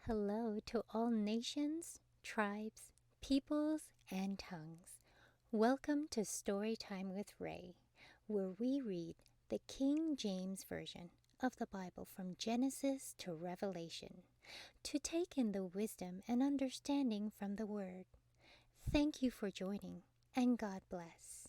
Hello to all nations, tribes, peoples, and tongues. Welcome to Storytime with Ray, where we read the King James Version of the Bible from Genesis to Revelation, to take in the wisdom and understanding from the Word. Thank you for joining, and God bless.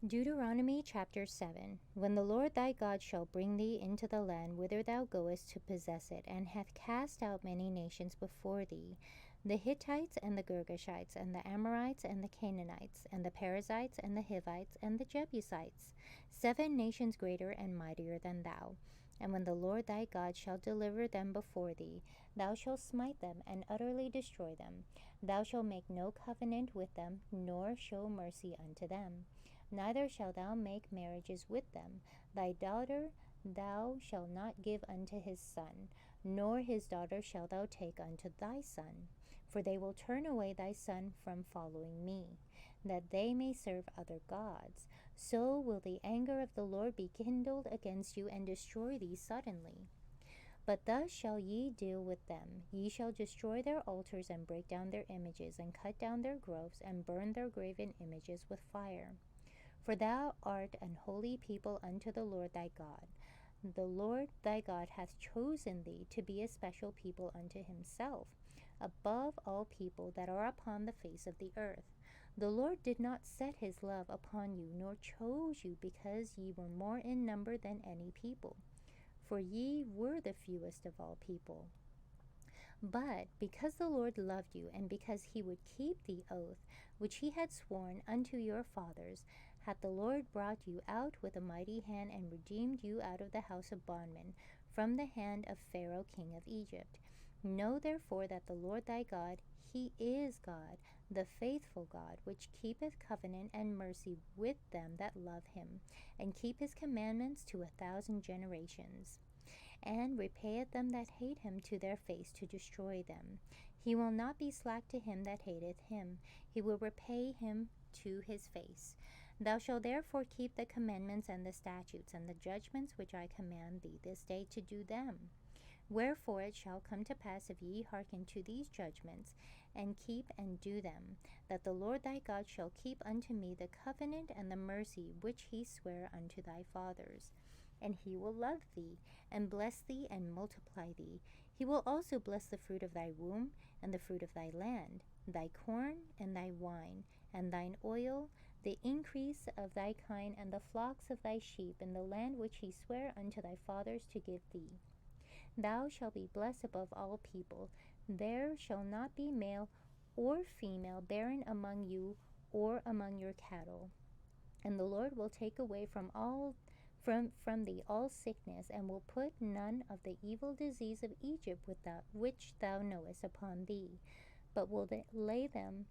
Deuteronomy chapter 7. When the Lord thy God shall bring thee into the land whither thou goest to possess it, and hath cast out many nations before thee, the Hittites and the Girgashites, and the Amorites and the Canaanites, and the Perizzites and the Hivites and the Jebusites, 7 nations greater and mightier than thou. And when the Lord thy God shall deliver them before thee, thou shalt smite them and utterly destroy them. Thou shalt make no covenant with them, nor show mercy unto them. Neither shalt thou make marriages with them. Thy daughter thou shalt not give unto his son, nor his daughter shalt thou take unto thy son. For they will turn away thy son from following me, that they may serve other gods. So will the anger of the Lord be kindled against you, and destroy thee suddenly. But thus shall ye deal with them. Ye shall destroy their altars, and break down their images, and cut down their groves, and burn their graven images with fire. For thou art an holy people unto the Lord thy God. The Lord thy God hath chosen thee to be a special people unto himself, above all people that are upon the face of the earth. The Lord did not set his love upon you, nor chose you, because ye were more in number than any people, for ye were the fewest of all people. But because the Lord loved you, and because he would keep the oath which he had sworn unto your fathers, hath the Lord brought you out with a mighty hand, and redeemed you out of the house of bondmen, from the hand of Pharaoh king of Egypt. Know therefore that the Lord thy God, he is God, the faithful God, which keepeth covenant and mercy with them that love him, and keep his commandments to 1,000 generations, and repayeth them that hate him to their face, to destroy them. He will not be slack to him that hateth him. He will repay him to his face. Thou shalt therefore keep the commandments and the statutes and the judgments which I command thee this day to do them. Wherefore it shall come to pass, if ye hearken to these judgments, and keep and do them, that the Lord thy God shall keep unto me the covenant and the mercy which he sware unto thy fathers. And he will love thee, and bless thee, and multiply thee. He will also bless the fruit of thy womb, and the fruit of thy land, thy corn, and thy wine, and thine oil, the increase of thy kine, and the flocks of thy sheep, in the land which he sware unto thy fathers to give thee. Thou shalt be blessed above all people. There shall not be male or female barren among you, or among your cattle. And the Lord will take away from thee all sickness, and will put none of the evil disease of Egypt which thou knowest upon thee, but will lay them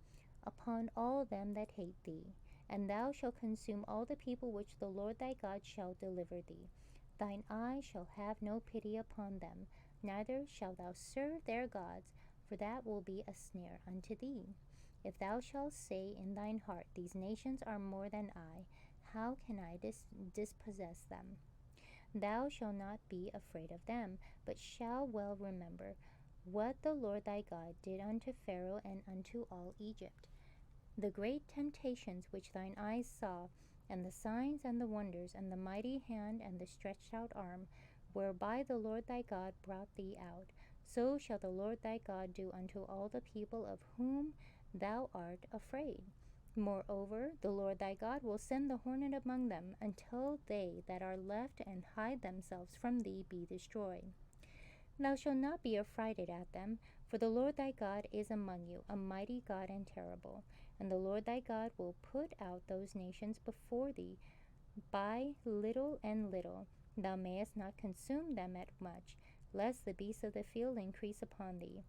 upon all them that hate thee. And thou shalt consume all the people which the Lord thy God shall deliver thee. Thine eye shall have no pity upon them, neither shalt thou serve their gods, for that will be a snare unto thee. If thou shalt say in thine heart, These nations are more than I, how can I dispossess them? Thou shalt not be afraid of them, but shalt well remember what the Lord thy God did unto Pharaoh and unto all Egypt, the great temptations which thine eyes saw, and the signs and the wonders, and the mighty hand and the stretched out arm, whereby the Lord thy God brought thee out. So shall the Lord thy God do unto all the people of whom thou art afraid. Moreover, the Lord thy God will send the hornet among them, until they that are left and hide themselves from thee be destroyed. Thou shalt not be affrighted at them, for the Lord thy God is among you, a mighty God and terrible. And the Lord thy God will put out those nations before thee by little and little. Thou mayest not consume them at much, lest the beasts of the field increase upon thee.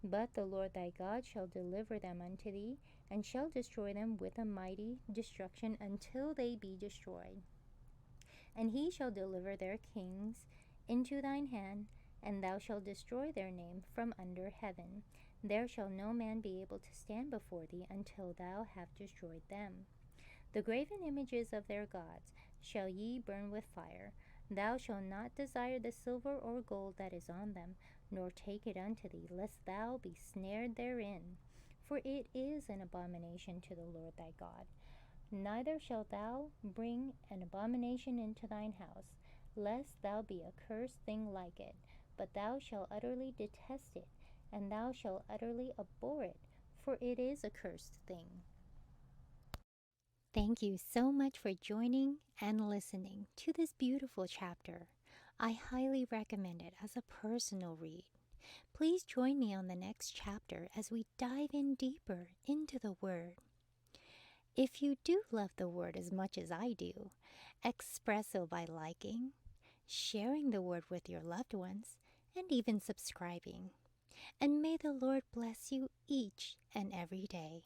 But the Lord thy God shall deliver them unto thee, and shall destroy them with a mighty destruction until they be destroyed. And he shall deliver their kings into thine hand, and thou shalt destroy their name from under heaven. There shall no man be able to stand before thee until thou have destroyed them. The graven images of their gods shall ye burn with fire. Thou shalt not desire the silver or gold that is on them, nor take it unto thee, lest thou be snared therein. For it is an abomination to the Lord thy God. Neither shalt thou bring an abomination into thine house, lest thou be a cursed thing like it, but thou shalt utterly detest it, and thou shalt utterly abhor it, for it is a cursed thing. Thank you so much for joining and listening to this beautiful chapter. I highly recommend it as a personal read. Please join me on the next chapter as we dive in deeper into the Word. If you do love the Word as much as I do, express so by liking, sharing the Word with your loved ones, and even subscribing. And may the Lord bless you each and every day.